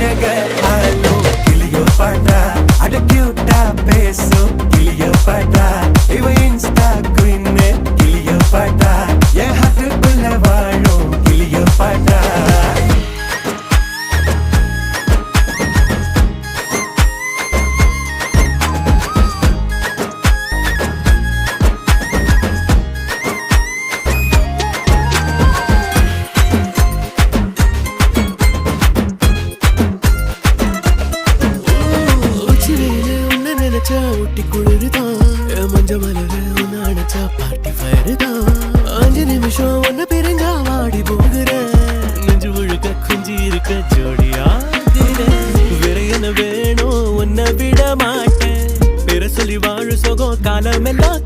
அழக ஆலோ கிளியோ பாட்டா அட கியூட்டா பேசும் கிளியோ பாட்டா இவ இன்ஸ்டா குயின் கிளியோ பாட்டா என் ஹார்ட்டுக்குள்ள வாழும் கிளியோ பாட்டா ஊட்டி குளிர்தான் மஞ்ச மலர உன்ன அணைச்சா பார்ட்டி ஃபயர் தான் 5 நிமிஷம் ஒன்ன பிரிஞ்சா வாடி போகிற நெஞ்சு முழுக்க குஞ்சி இருக்க ஜோடியா வேற என்ன வேணும் உன்னை விட மாட்டேன் பேர சொல்லி வாழு சோகம் காலம் எல்லாம்